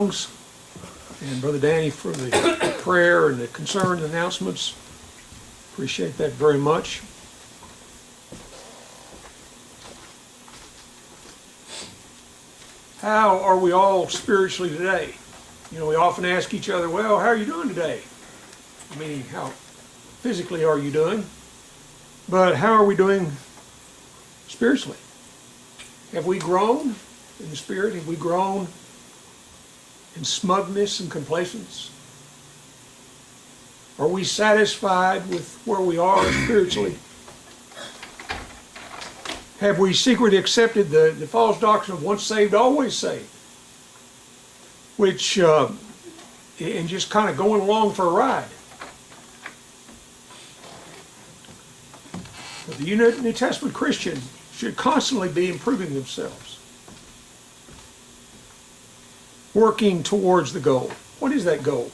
and Brother Danny for the prayer and the concern and announcements. Appreciate that very much. How are we all spiritually today? You know, we often ask each other, well, how are you doing today? Meaning, how physically are you doing? But how are we doing spiritually? Have we grown in the Spirit? Have we grown in smugness and complacence? Are we satisfied with where we are spiritually? Have we secretly accepted the false doctrine of once saved, always saved? Which, and just kind of going along for a ride. But the New Testament Christian should constantly be improving themselves, working towards the goal. What is that goal?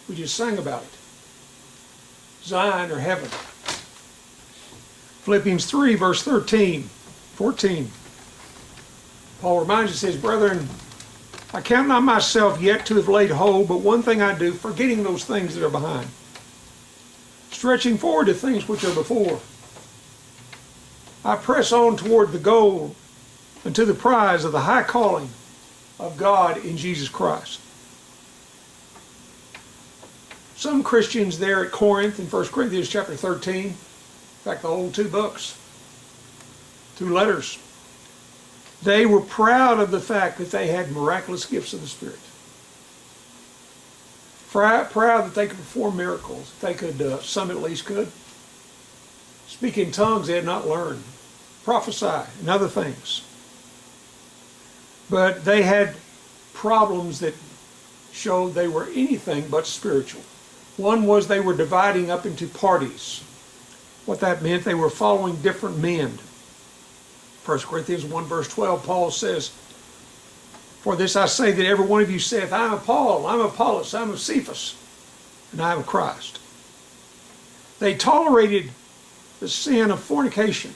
We just sang about it. Zion or heaven. Philippians 3, verse 14. Paul reminds us, says, brethren, I count not myself yet to have laid hold, but one thing I do, forgetting those things that are behind, stretching forward to things which are before. I press on toward the goal and to the prize of the high calling of God in Jesus Christ. Some Christians there at Corinth in 1 Corinthians chapter 13, in fact the whole 2 books, 2 letters, they were proud of the fact that they had miraculous gifts of the Spirit. Proud that they could perform miracles. They could, some at least could. Speak in tongues they had not learned. Prophesy and other things. But they had problems that showed they were anything but spiritual. One was they were dividing up into parties. What that meant, they were following different men. 1 Corinthians 1 verse 12, Paul says, for this I say that every one of you saith, I am Paul, I am Apollos, I am Cephas, and I am Christ. They tolerated the sin of fornication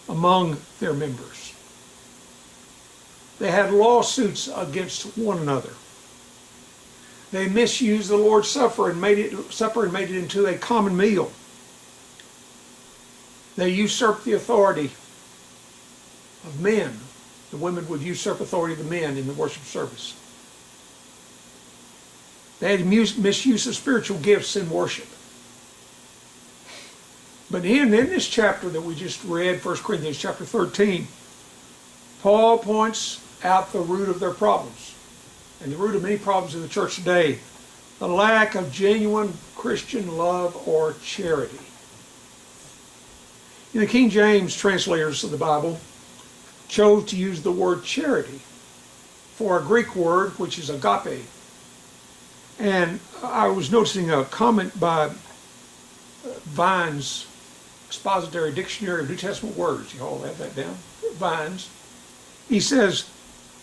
among their members. They had lawsuits against one another. They misused the Lord's Supper and made it into a common meal. They usurped the authority of men. The women would usurp authority of the men in the worship service. They had misuse of spiritual gifts in worship. But in this chapter that we just read, 1 Corinthians chapter 13, Paul points out the root of their problems. And the root of many problems in the church today, the lack of genuine Christian love or charity. In the King James translators of the Bible chose to use the word charity for a Greek word, which is agape. And I was noticing a comment by Vine's Expository Dictionary of New Testament Words. You all have that down? Vine's. He says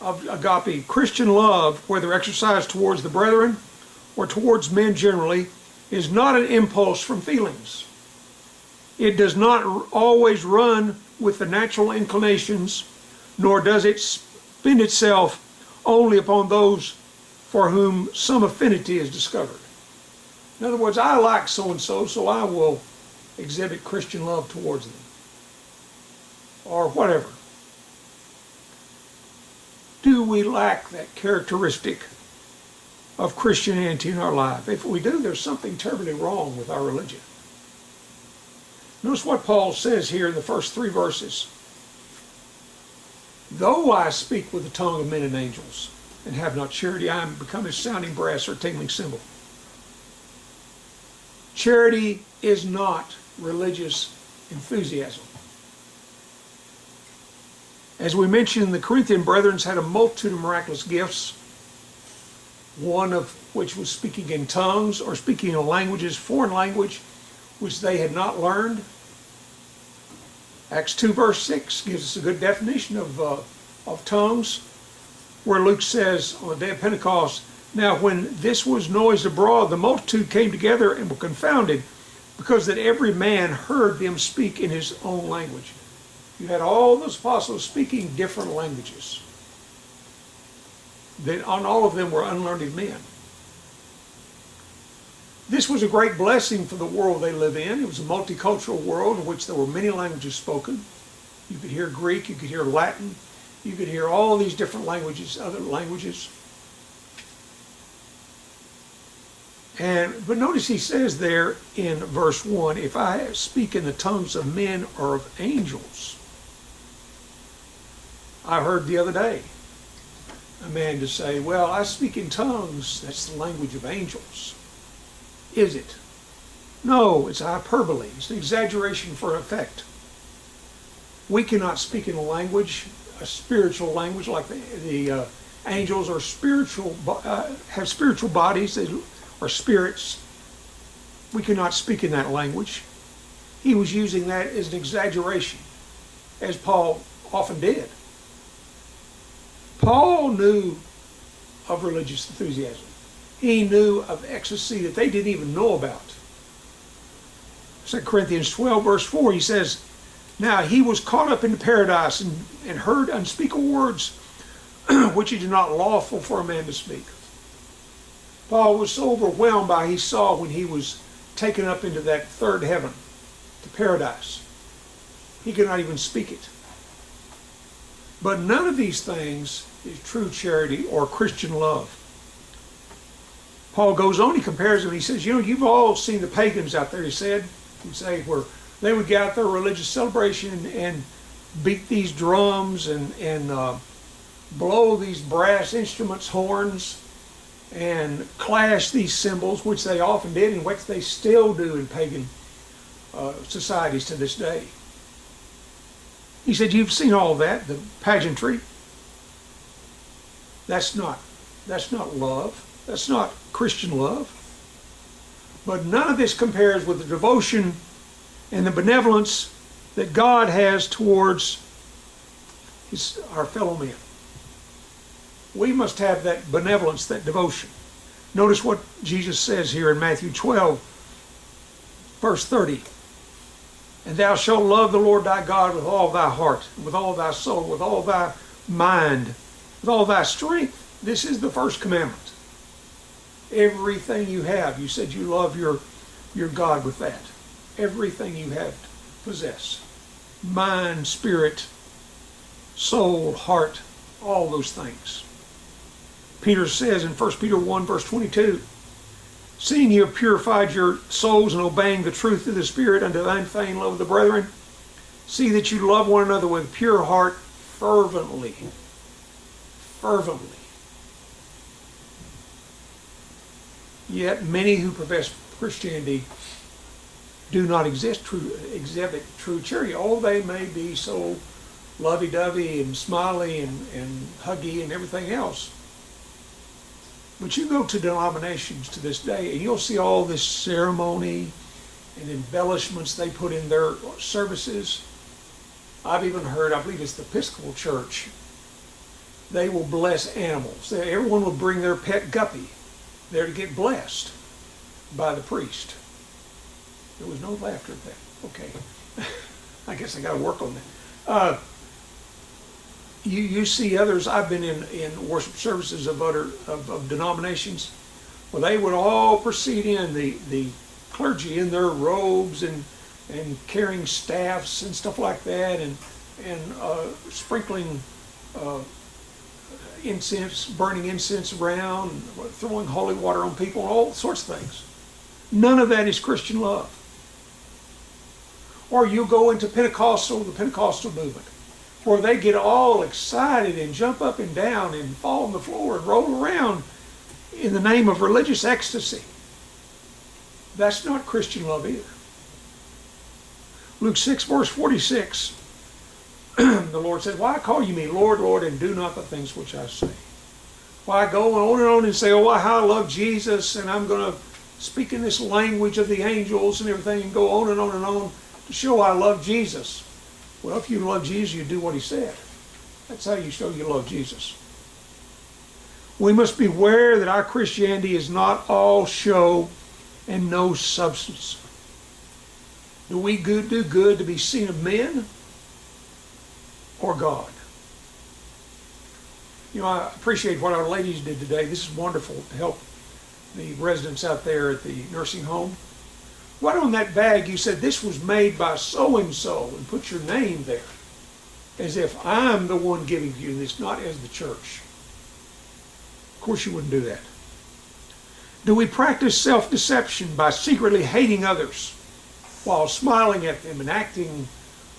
of agape, Christian love, whether exercised towards the brethren or towards men generally, is not an impulse from feelings. It does not always run with the natural inclinations, nor does it spend itself only upon those for whom some affinity is discovered. In other words, I like so-and-so, so I will exhibit Christian love towards them. Or whatever. Do we lack that characteristic of Christianity in our life? If we do, there's something terribly wrong with our religion. Notice what Paul says here in the first 3 verses. Though I speak with the tongue of men and angels and have not charity, I am become a sounding brass or tingling cymbal. Charity is not religious enthusiasm. As we mentioned, the Corinthian brethren had a multitude of miraculous gifts, one of which was speaking in tongues or speaking in languages, foreign language, which they had not learned. Acts 2 verse 6 gives us a good definition of tongues, where Luke says on the day of Pentecost, now when this was noised abroad, the multitude came together and were confounded, because that every man heard them speak in his own language. You had all those apostles speaking different languages. On all of them were unlearned men. This was a great blessing for the world they live in. It was a multicultural world in which there were many languages spoken. You could hear Greek, you could hear Latin, you could hear all these different languages, other languages. But notice he says there in verse 1, if I speak in the tongues of men or of angels. I heard the other day a man to say, well, I speak in tongues, that's the language of angels. Is it? No, it's hyperbole. It's an exaggeration for effect. We cannot speak in a language, a spiritual language, like the angels are spiritual, have spiritual bodies, they are spirits. We cannot speak in that language. He was using that as an exaggeration, as Paul often did. Paul knew of religious enthusiasm. He knew of ecstasy that they didn't even know about. 2 Corinthians 12, verse 4, he says, now he was caught up into paradise and heard unspeakable words which it is not lawful for a man to speak. Paul was so overwhelmed by what he saw when he was taken up into that third heaven, to paradise. He could not even speak it. But none of these things is true charity or Christian love. Paul goes on, he compares them, he says, you know, you've all seen the pagans out there, he said, he'd say, where they would get out their religious celebration and beat these drums and blow these brass instruments, horns, and clash these cymbals, which they often did, and which they still do in pagan societies to this day. He said, you've seen all that, the pageantry. That's not love. That's not Christian love. But none of this compares with the devotion and the benevolence that God has towards our fellow men. We must have that benevolence, that devotion. Notice what Jesus says here in Matthew 12, verse 30. And thou shalt love the Lord thy God with all thy heart, with all thy soul, with all thy mind, with all thy strength. This is the first commandment. Everything you have, you said you love your God with that. Everything you have possess. Mind, spirit, soul, heart, all those things. Peter says in 1 Peter 1, verse 22, seeing you have purified your souls and obeying the truth of the Spirit unto unfeigned love of the brethren, see that you love one another with pure heart fervently. Fervently. Yet many who profess Christianity do not exhibit true charity. Oh, they may be so lovey-dovey and smiley and huggy and everything else. But you go to denominations to this day and you'll see all this ceremony and embellishments they put in their services. I've even heard, I believe it's the Episcopal Church, they will bless animals. Everyone will bring their pet guppy there to get blessed by the priest. There was no laughter at that. Okay. I guess I got to work on that. You see others, I've been in worship services of denominations where they would all proceed in, the clergy in their robes and carrying staffs and stuff like that and sprinkling incense, burning incense around, throwing holy water on people, all sorts of things. None of that is Christian love. Or you go into the Pentecostal movement, where they get all excited and jump up and down and fall on the floor and roll around in the name of religious ecstasy. That's not Christian love either. Luke 6, verse 46, the Lord said, why call you me Lord, Lord, and do not the things which I say? Why go on and say, oh, how I love Jesus, and I'm going to speak in this language of the angels and everything, and go on and on and on to show I love Jesus. Well, if you love Jesus, you do what he said. That's how you show you love Jesus. We must beware that our Christianity is not all show and no substance. Do we do good to be seen of men or God? You know, I appreciate what our ladies did today. This is wonderful to help the residents out there at the nursing home. Right on that bag you said this was made by so-and-so and put your name there, as if I'm the one giving you this, not as the church. Of course you wouldn't do that. Do we practice self-deception by secretly hating others while smiling at them and acting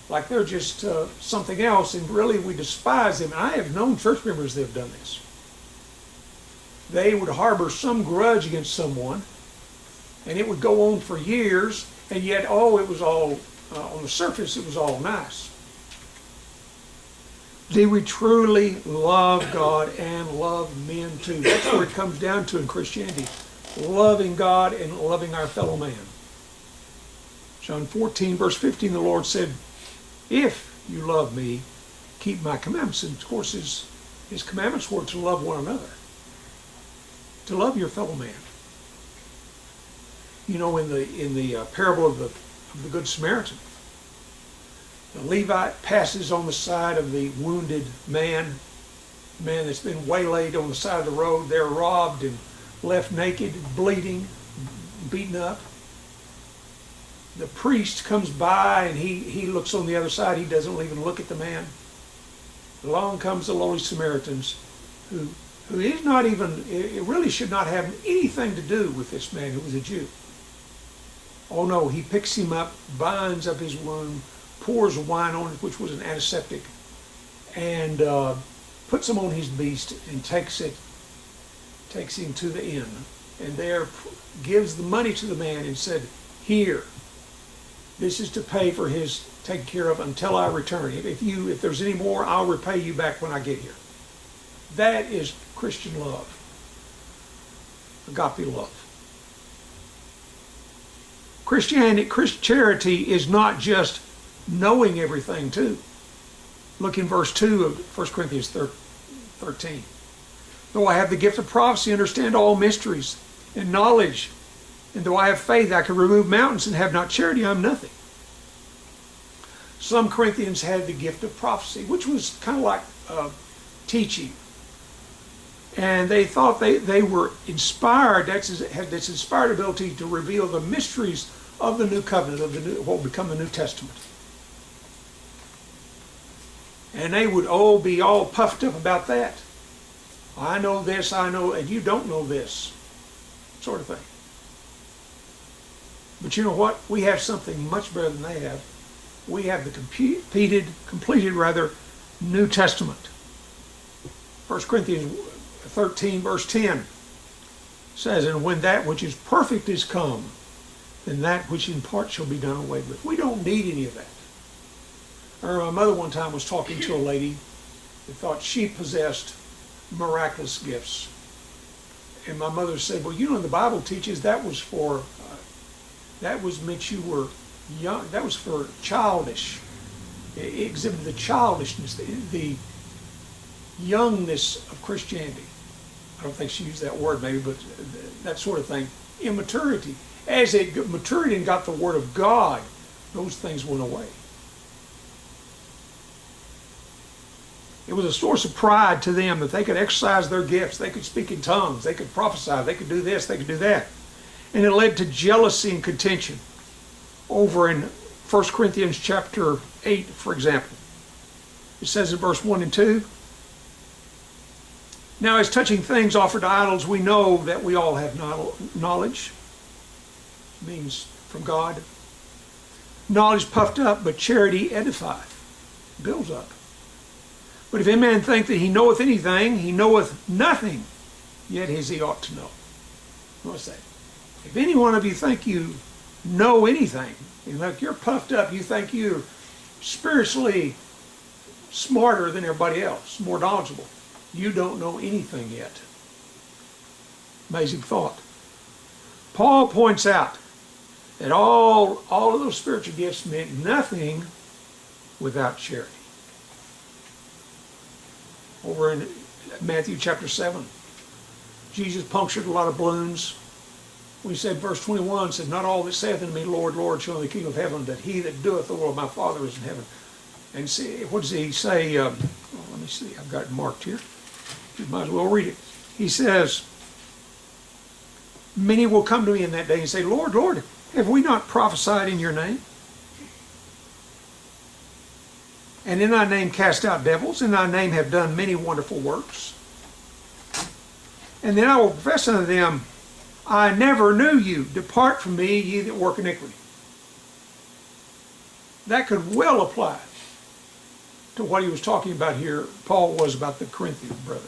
like they're just something else, and really we despise them? And I have known church members that have done this. They would harbor some grudge against someone, and it would go on for years, and yet, it was all, on the surface, it was all nice. Do we truly love God and love men too? That's where it comes down to in Christianity. Loving God and loving our fellow man. John 14, verse 15, the Lord said, if you love me, keep my commandments. And of course, his commandments were to love one another. To love your fellow man. You know, in the parable of the Good Samaritan, the Levite passes on the side of the wounded man that's been waylaid on the side of the road. They're robbed and left naked, bleeding, beaten up. The priest comes by and he looks on the other side. He doesn't even look at the man. Along comes the lowly Samaritans, who is not even, it really should not have anything to do with this man who was a Jew. Oh no, he picks him up, binds up his wound, pours wine on it, which was an antiseptic, and puts him on his beast and takes him to the inn, and there gives the money to the man and said, here, this is to pay for his taken care of until I return. If there's any more, I'll repay you back when I get here. That is Christian love. Agape love. Christianity is not just knowing everything too. Look in verse 2 of 1 Corinthians 13. Though I have the gift of prophecy, understand all mysteries and knowledge, and though I have faith, I can remove mountains, and have not charity, I am nothing. Some Corinthians had the gift of prophecy, which was kind of like teaching. And they thought they were inspired, had this inspired ability to reveal the mysteries of the new covenant, of what would become the New Testament. And they would be all puffed up about that. I know this, I know, and you don't know this, sort of thing. But you know what? We have something much better than they have. We have the completed New Testament. 1 Corinthians 13, verse 10 says, and when that which is perfect is come, then that which in part shall be done away with. We don't need any of that. My mother one time was talking to a lady that thought she possessed miraculous gifts. And my mother said, well, you know, the Bible teaches that was meant you were young, that was for childish. It exhibited the childishness, the youngness of Christianity. I don't think she used that word maybe, but that sort of thing. Immaturity. As it matured and got the Word of God, those things went away. It was a source of pride to them that they could exercise their gifts. They could speak in tongues. They could prophesy. They could do this. They could do that. And it led to jealousy and contention. Over in 1 Corinthians chapter 8, for example. It says in verse 1 and 2, now as touching things offered to idols, we know that we all have knowledge. It means from God. Knowledge puffed up, but charity edifieth, builds up. But if any man think that he knoweth anything, he knoweth nothing, yet as he ought to know. What's that? If any one of you think you know anything, you're puffed up, you think you're spiritually smarter than everybody else, more knowledgeable, you don't know anything yet. Amazing thought. Paul points out that all of those spiritual gifts meant nothing without charity. Over in Matthew chapter 7, Jesus punctured a lot of balloons. We said, verse 21 said, not all that saith unto me, Lord, Lord, shall enter the kingdom of heaven, but he that doeth the will of my Father is in heaven. And see, what does he say? Let me see, I've got it marked here. You might as well read it. He says, many will come to me in that day and say, Lord, Lord, have we not prophesied in your name? And in thy name cast out devils, in thy name have done many wonderful works. And then I will profess unto them, I never knew you. Depart from me, ye that work iniquity. That could well apply to what he was talking about here. Paul was about the Corinthian brother.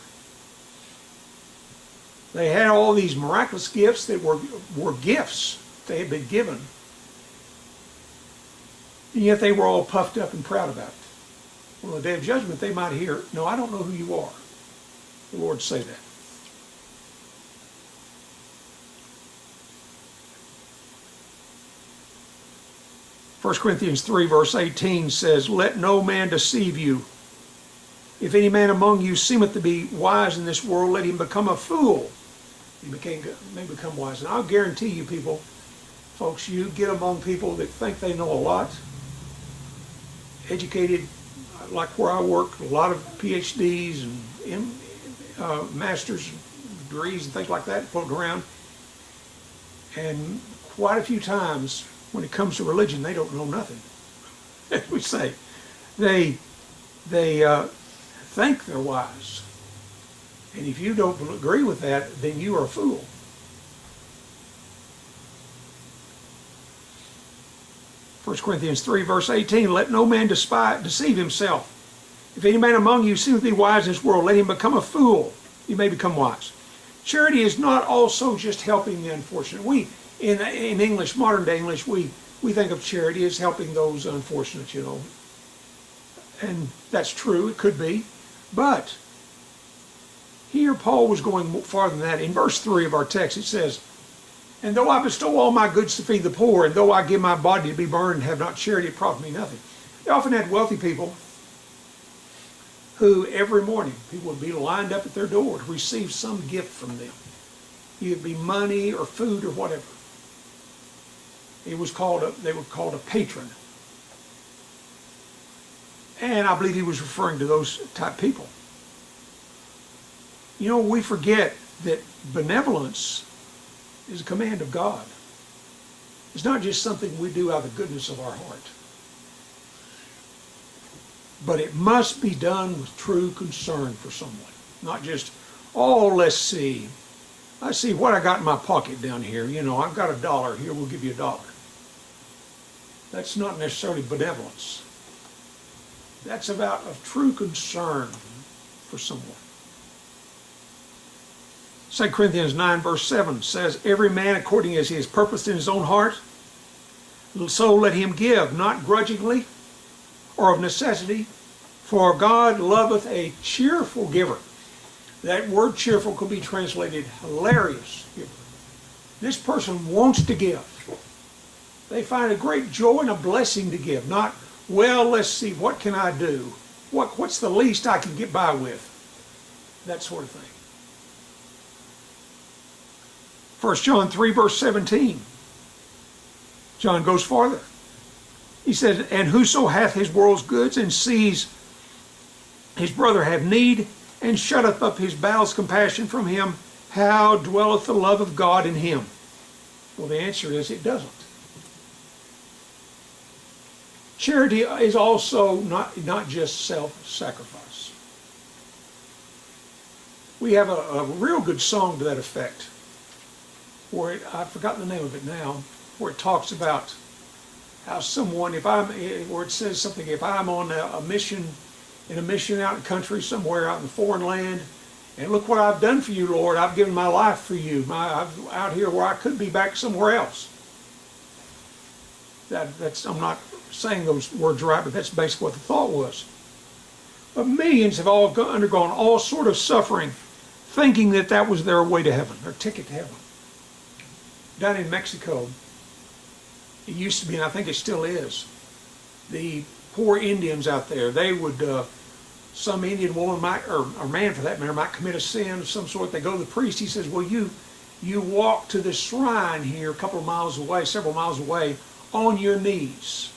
They had all these miraculous gifts that were gifts they had been given. And yet they were all puffed up and proud about it. Well, on the day of judgment, they might hear, no, I don't know who you are. The Lord say that. First Corinthians 3 verse 18 says, let no man deceive you. If any man among you seemeth to be wise in this world, let him become a fool. He may become wise. And I'll guarantee you people, folks, you get among people that think they know a lot, educated, like where I work, a lot of PhDs and master's degrees and things like that floating around. And quite a few times when it comes to religion, they don't know nothing. As we say, they think they're wise. And if you don't agree with that, then you are a fool. First Corinthians 3 verse 18, let no man deceive himself. If any man among you seemeth to be wise in this world, let him become a fool. He may become wise. Charity is not also just helping the unfortunate. In English, modern day English, we think of charity as helping those unfortunate, you know. And that's true, it could be. But here Paul was going farther than that. In verse 3 of our text it says, and though I bestow all my goods to feed the poor, and though I give my body to be burned and have not charity, it profit me nothing. They often had wealthy people who every morning people would be lined up at their door to receive some gift from them. Either it be money or food or whatever. They were called a patron. And I believe he was referring to those type people. You know, we forget that benevolence is a command of God. It's not just something we do out of the goodness of our heart. But it must be done with true concern for someone. Not just, oh, let's see. I see what I got in my pocket down here. You know, I've got $1 here, we'll give you $1. That's not necessarily benevolence. That's about a true concern for someone. 2 Corinthians 9 verse 7 says, every man according as he has purposed in his own heart, so let him give, not grudgingly or of necessity, for God loveth a cheerful giver. That word cheerful could be translated hilarious giver. This person wants to give. They find a great joy and a blessing to give, not, well, let's see, what can I do? What's the least I can get by with? That sort of thing. 1 John 3 verse 17. John goes farther. He says, and whoso hath his world's goods and sees his brother have need, and shutteth up his bowels compassion from him, how dwelleth the love of God in him? Well, the answer is it doesn't. Charity is also not just self-sacrifice. We have a real good song to that effect, where I've forgotten the name of it now, where it talks about how someone, where it says something, if I'm on a mission, in a mission out in the country somewhere, out in the foreign land, and look what I've done for you, Lord, I've given my life for you, I'm out here where I could be back somewhere else. I'm not saying those words right, but that's basically what the thought was. But millions have all undergone all sort of suffering, thinking that that was their way to heaven, their ticket to heaven. Down in Mexico, it used to be, and I think it still is, the poor Indians out there, they would, some Indian woman might, or man for that matter, might commit a sin of some sort. They go to the priest, he says, well, you walk to the shrine here a couple of miles away, several miles away, on your knees.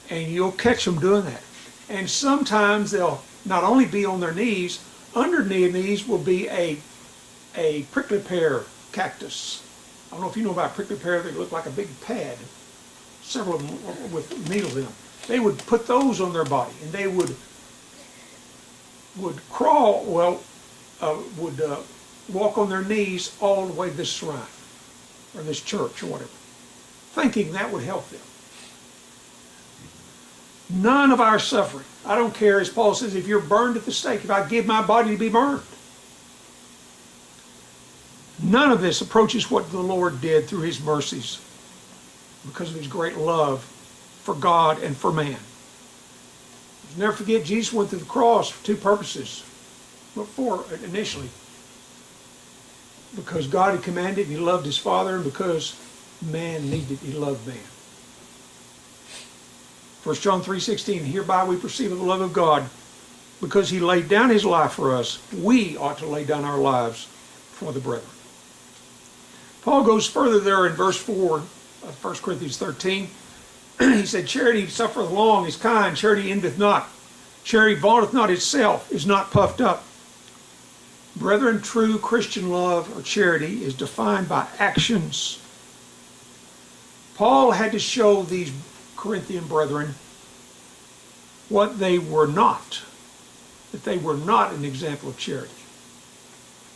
And you'll catch them doing that. And sometimes they'll not only be on their knees, Underneath these will be a prickly pear cactus. I don't know if you know about prickly pear. They look like a big pad, several of them with needles in them. They would put those on their body, and they would crawl, would walk on their knees all the way to this shrine, or this church, or whatever, thinking that would help them. None of our suffering, I don't care, as Paul says, if you're burned at the stake, if I give my body to be burned, none of this approaches what the Lord did through his mercies because of his great love for God and for man. Never forget, Jesus went to the cross for two purposes. Well, four initially. Because God had commanded, and he loved his Father, and because man needed, he loved man. 1 John 3:16, hereby we perceive the love of God, because he laid down his life for us. We ought to lay down our lives for the brethren. Paul goes further there in verse 4 of 1 Corinthians 13. He said, charity suffereth long, is kind, charity envieth not. Charity vaunteth not itself, is not puffed up. Brethren, true Christian love or charity is defined by actions. Paul had to show these Corinthian brethren what they were not, that they were not an example of charity.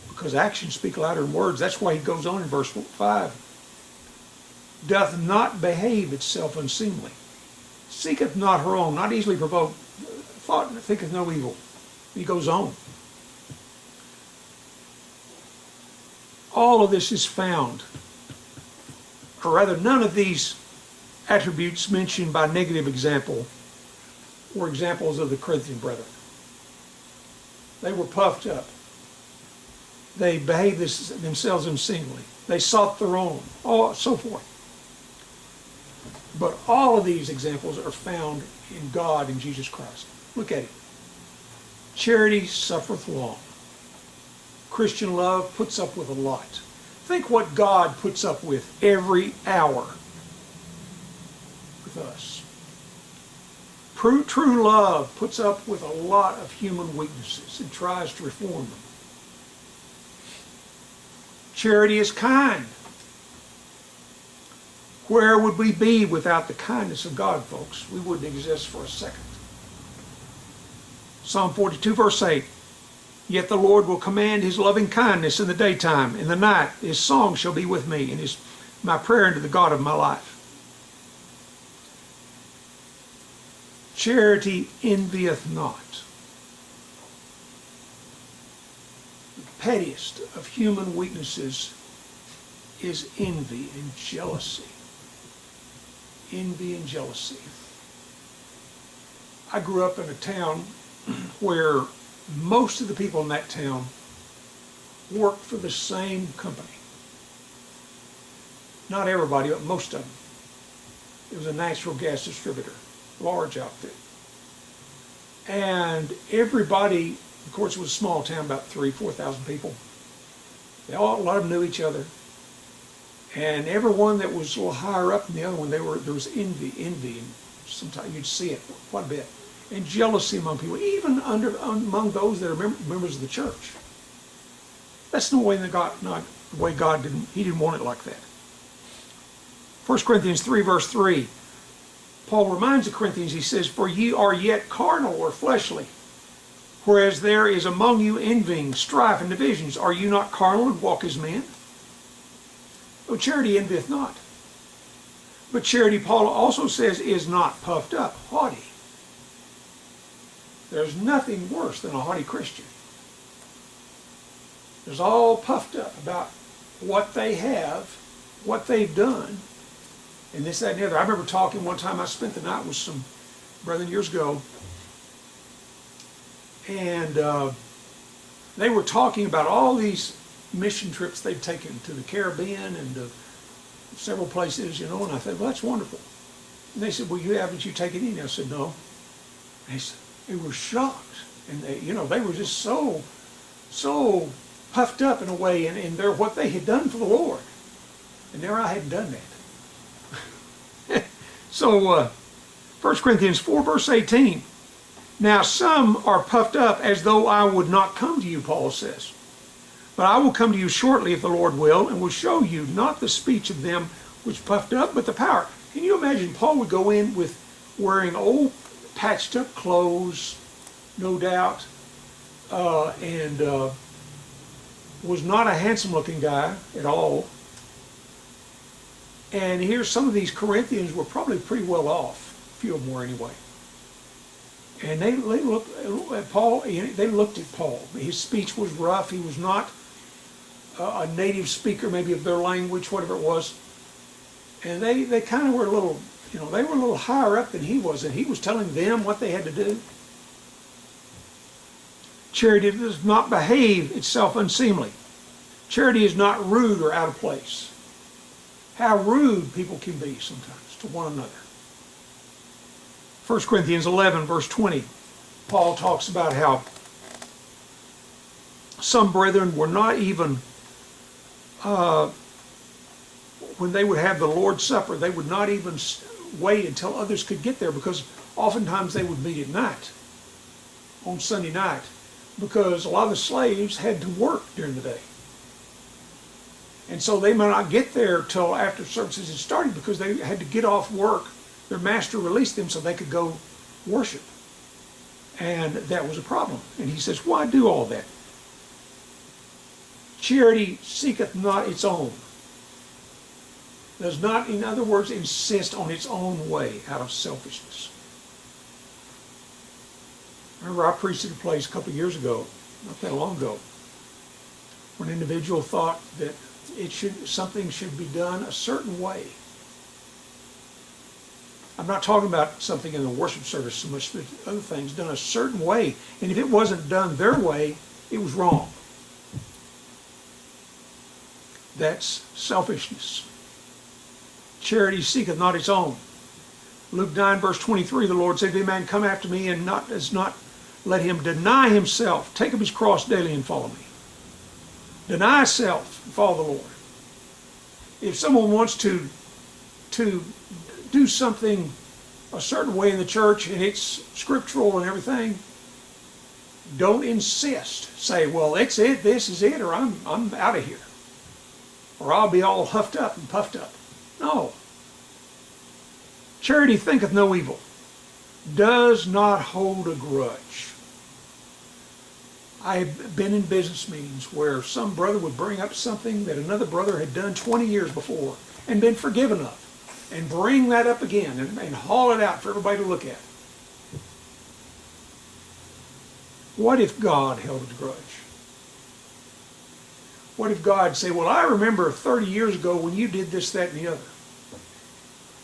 Because actions speak louder than words. That's why he goes on in verse 5. Doth not behave itself unseemly, seeketh not her own, not easily provoked, thought thinketh no evil. He goes on. All of this is found, or rather none of these attributes mentioned by negative example were examples of the Corinthian brethren. They were puffed up. They behaved themselves unseemly. They sought their own, so forth. But all of these examples are found in God, in Jesus Christ. Look at it. Charity suffereth long. Christian love puts up with a lot. Think what God puts up with every hour with us. True love puts up with a lot of human weaknesses and tries to reform them. Charity is kind. Where would we be without the kindness of God, folks? We wouldn't exist for a second. Psalm 42, verse 8. Yet the Lord will command his loving kindness in the daytime. In the night his song shall be with me, and my prayer unto the God of my life. Charity envieth not. The pettiest of human weaknesses is envy and jealousy. Envy and jealousy. I grew up in a town where most of the people in that town worked for the same company. Not everybody, but most of them. It was a natural gas distributor, large outfit. And everybody, of course it was a small town, about 4,000 people. A lot of them knew each other. And everyone that was a little higher up than the other one, there was envy, and sometimes you'd see it quite a bit. And jealousy among people, even among those that are members of the church. That's no way not the way God didn't want it like that. 1 Corinthians 3, verse 3, Paul reminds the Corinthians, he says, for ye are yet carnal or fleshly, whereas there is among you envying, strife, and divisions. Are you not carnal and walk as men? Oh, charity envieth not. But charity, Paul also says, is not puffed up, haughty. There's nothing worse than a haughty Christian. There's all puffed up about what they have, what they've done, and this, that, and the other. I remember talking one time, I spent the night with some brethren years ago, and they were talking about all these mission trips they've taken to the Caribbean and to several places, and I thought, well, that's wonderful. And they said, well, haven't you taken any? I said, no. And they were shocked, and they were just so puffed up in a way, and they're what they had done for the Lord, and there I hadn't done that. So 1 Corinthians 4, verse 18, Now some are puffed up as though I would not come to you, Paul says. But I will come to you shortly if the Lord will, and will show you not the speech of them which puffed up, but the power. Can you imagine Paul would go in with wearing old patched up clothes, no doubt, and was not a handsome looking guy at all. And here some of these Corinthians were probably pretty well off, a few of them were anyway. And they looked at Paul. They looked at Paul. His speech was rough. He was not a native speaker, maybe of their language, whatever it was. And they kind of were a little, they were a little higher up than he was, and he was telling them what they had to do. Charity does not behave itself unseemly. Charity is not rude or out of place. How rude people can be sometimes to one another. 1 Corinthians 11, verse 20, Paul talks about how some brethren were not even, when they would have the Lord's Supper, they would not even wait until others could get there, because oftentimes they would meet at night, on Sunday night, because a lot of the slaves had to work during the day. And so they might not get there till after services had started, because they had to get off work. Their master released them so they could go worship. And that was a problem. And he says, why do all that? Charity seeketh not its own. Does not, in other words, insist on its own way out of selfishness. I remember I preached at a place a couple of years ago, not that long ago, where an individual thought that something should be done a certain way. I'm not talking about something in the worship service so much, but other things done a certain way. And if it wasn't done their way, it was wrong. That's selfishness. Charity seeketh not its own. Luke 9, verse 23, the Lord said, if any man come after me and does not let him deny himself, take up his cross daily and follow me. Deny self and follow the Lord. If someone wants to do something a certain way in the church and it's scriptural and everything, don't insist. Say, well, it's it, this is it, or I'm out of here. Or I'll be all huffed up and puffed up. No. Charity thinketh no evil, does not hold a grudge. I've been in business meetings where some brother would bring up something that another brother had done 20 years before and been forgiven of, and bring that up again and haul it out for everybody to look at. What if God held a grudge? What if God said, well, I remember 30 years ago when you did this, that, and the other.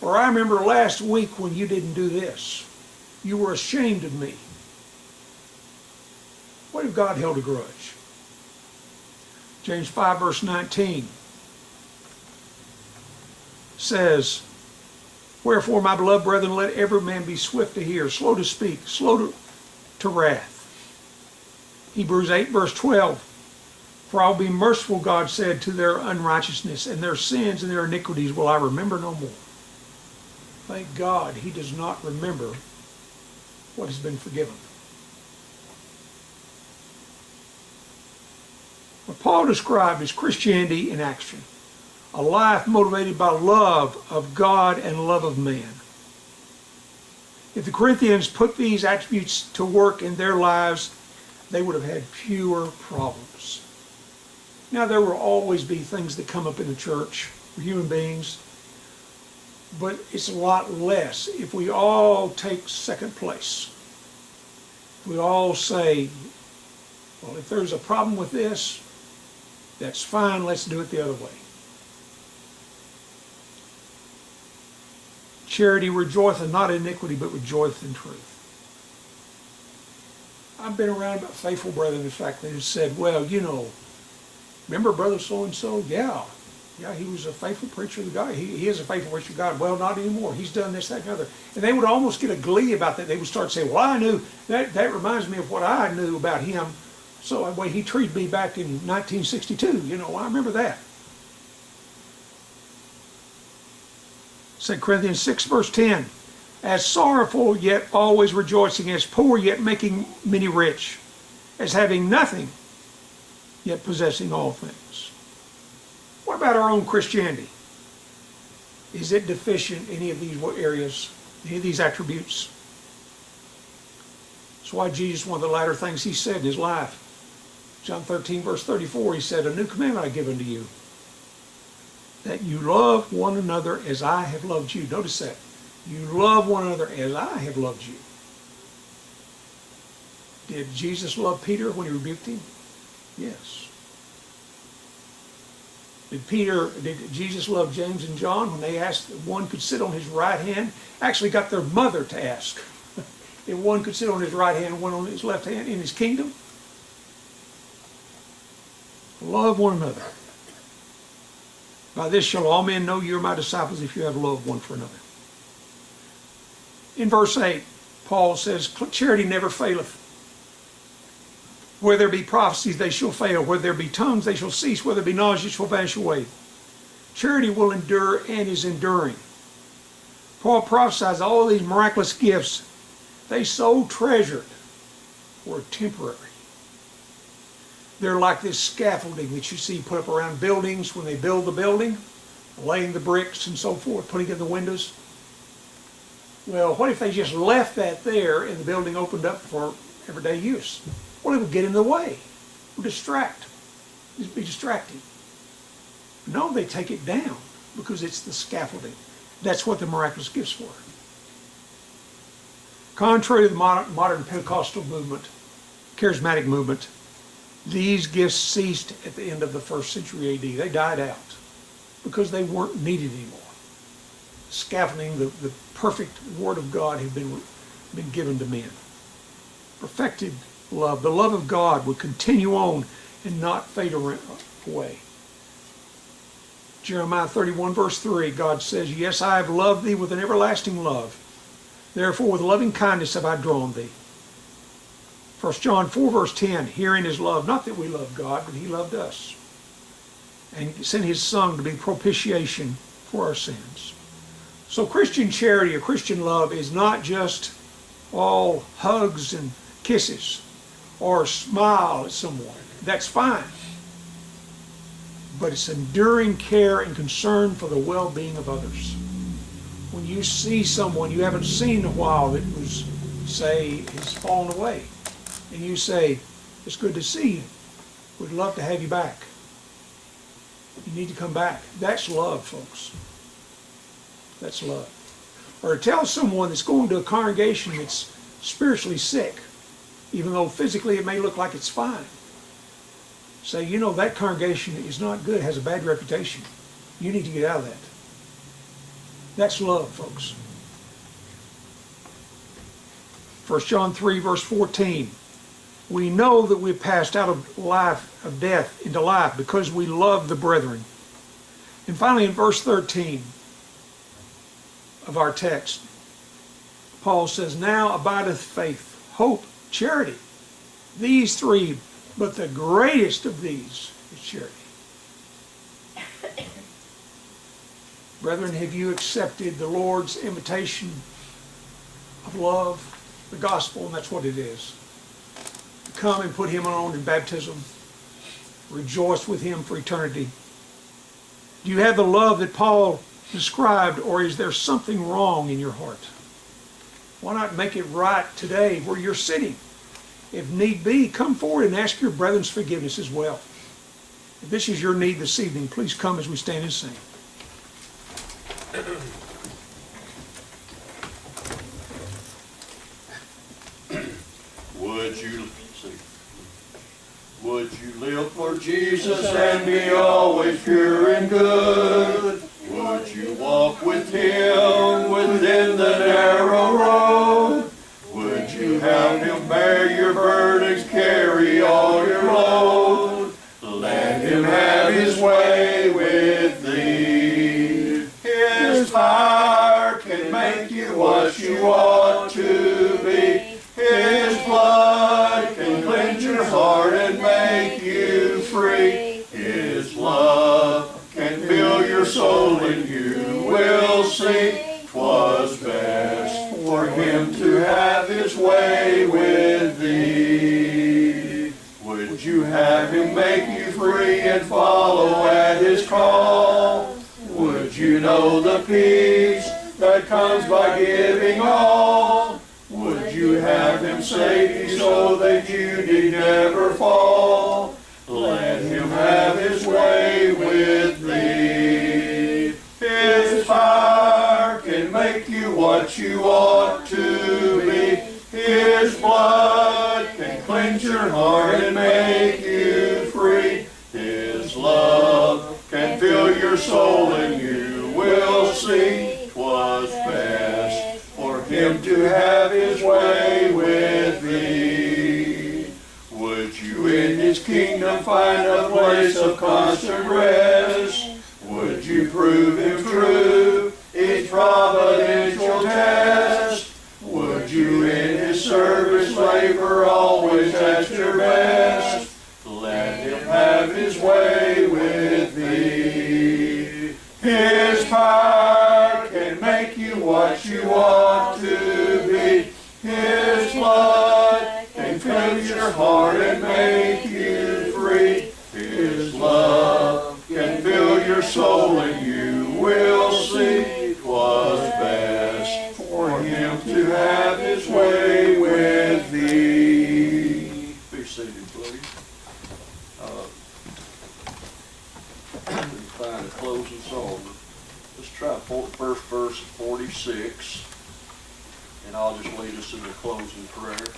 Or I remember last week when you didn't do this. You were ashamed of me. What if God held a grudge? James 5, verse 19 says, wherefore, my beloved brethren, let every man be swift to hear, slow to speak, slow to wrath. Hebrews 8, verse 12, for I will be merciful, God said, to their unrighteousness, and their sins and their iniquities will I remember no more. Thank God he does not remember what has been forgiven. What Paul described is Christianity in action. A life motivated by love of God and love of man. If the Corinthians put these attributes to work in their lives, they would have had fewer problems. Now, there will always be things that come up in the church for human beings, but it's a lot less if we all take second place. We all say, well, if there's a problem with this, that's fine, let's do it the other way. Charity rejoiceth not in iniquity, but rejoiceth in truth. I've been around faithful brethren, in fact, that have said, well, remember brother so-and-so? Yeah, he was a faithful preacher of God. He is a faithful preacher of God. Well, not anymore. He's done this, that, and the other. And they would almost get a glee about that. They would start saying, well, I knew, that reminds me of what I knew about him. So the way he treated me back in 1962, I remember that. 2 Corinthians 6, verse 10, As sorrowful, yet always rejoicing, as poor, yet making many rich, as having nothing, yet possessing all things. What about our own Christianity? Is it deficient in any of these areas, any of these attributes? That's why Jesus, one of the latter things he said in his life, John 13, verse 34, he said, "A new commandment I give unto you, that you love one another as I have loved you." Notice that. You love one another as I have loved you. Did Jesus love Peter when he rebuked him? Yes. Did Jesus love James and John when they asked if one could sit on his right hand? Actually got their mother to ask if one could sit on his right hand and one on his left hand in his kingdom. Love one another. By this shall all men know you are my disciples, if you have love one for another. In verse 8, Paul says, charity never faileth. Where there be prophecies, they shall fail. Where there be tongues, they shall cease. Where there be knowledge, it shall vanish away. Charity will endure and is enduring. Paul prophesies all these miraculous gifts they so treasured were temporary. They're like this scaffolding that you see put up around buildings when they build the building, laying the bricks and so forth, putting in the windows. Well, what if they just left that there and the building opened up for everyday use? Well, it would get in the way. It would distract. It would be distracting. No, they take it down because it's the scaffolding. That's what the miraculous gifts were. Contrary to the modern Pentecostal movement, charismatic movement, these gifts ceased at the end of the first century AD. They died out because they weren't needed anymore. Scaffolding, the perfect Word of God had been given to men. Perfected love. The love of God would continue on and not fade away. Jeremiah 31 verse 3, God says, "Yes, I have loved thee with an everlasting love. Therefore with loving kindness have I drawn thee." 1 John 4 verse 10, herein is love, not that we love God, but he loved us and sent his Son to be propitiation for our sins. So Christian charity or Christian love is not just all hugs and kisses or smile at someone. That's fine. But it's enduring care and concern for the well-being of others. When you see someone you haven't seen in a while that was, say, has fallen away, and you say, "It's good to see you. We'd love to have you back. You need to come back." That's love, folks. That's love. Or tell someone that's going to a congregation that's spiritually sick, even though physically it may look like it's fine. Say, "You know, that congregation is not good, has a bad reputation. You need to get out of that." That's love, folks. 1 John 3 verse 14. We know that we've passed out of life, of death into life, because we love the brethren. And finally in verse 13 of our text, Paul says, "Now abideth faith, hope, charity. These three, but the greatest of these is charity." Brethren, have you accepted the Lord's invitation of love, the gospel, and that's what it is? To come and put him on in baptism, rejoice with him for eternity. Do you have the love that Paul described, or is there something wrong in your heart? Why not make it right today where you're sitting? If need be, come forward and ask your brethren's forgiveness as well. If this is your need this evening, please come as we stand and sing. Would you live for Jesus and be always pure and good? Would you walk with him within the narrow road? Would you have him bear your burdens, carry all your load? Let him have his way with thee. His power can make you what you ought to be. His blood can cleanse your heart and make you free. His love can fill your soul and you will see 'twas best him to have his way with thee? Would you have him make you free and follow at his call? Would you know the peace that comes by giving all? Would you have him save you so that you need never fall? Let him have his way with thee. His fire can make you what you ought to be. His blood can cleanse your heart and make you free. His love can fill your soul and you will see 'twas best for him to have his way with thee. Would you in his kingdom find a place of constant rest? Would you prove him true each providential test? Would you in his service labor always at your best? Let him have his way with thee. His power can make you what you ought to be. His blood can fill your heart and make you free. His love can fill your soul and you will see 'twas best for him to have his way with thee. Be seated, please. Find a closing song. Let's try first verse 46, and I'll just lead us in the closing prayer.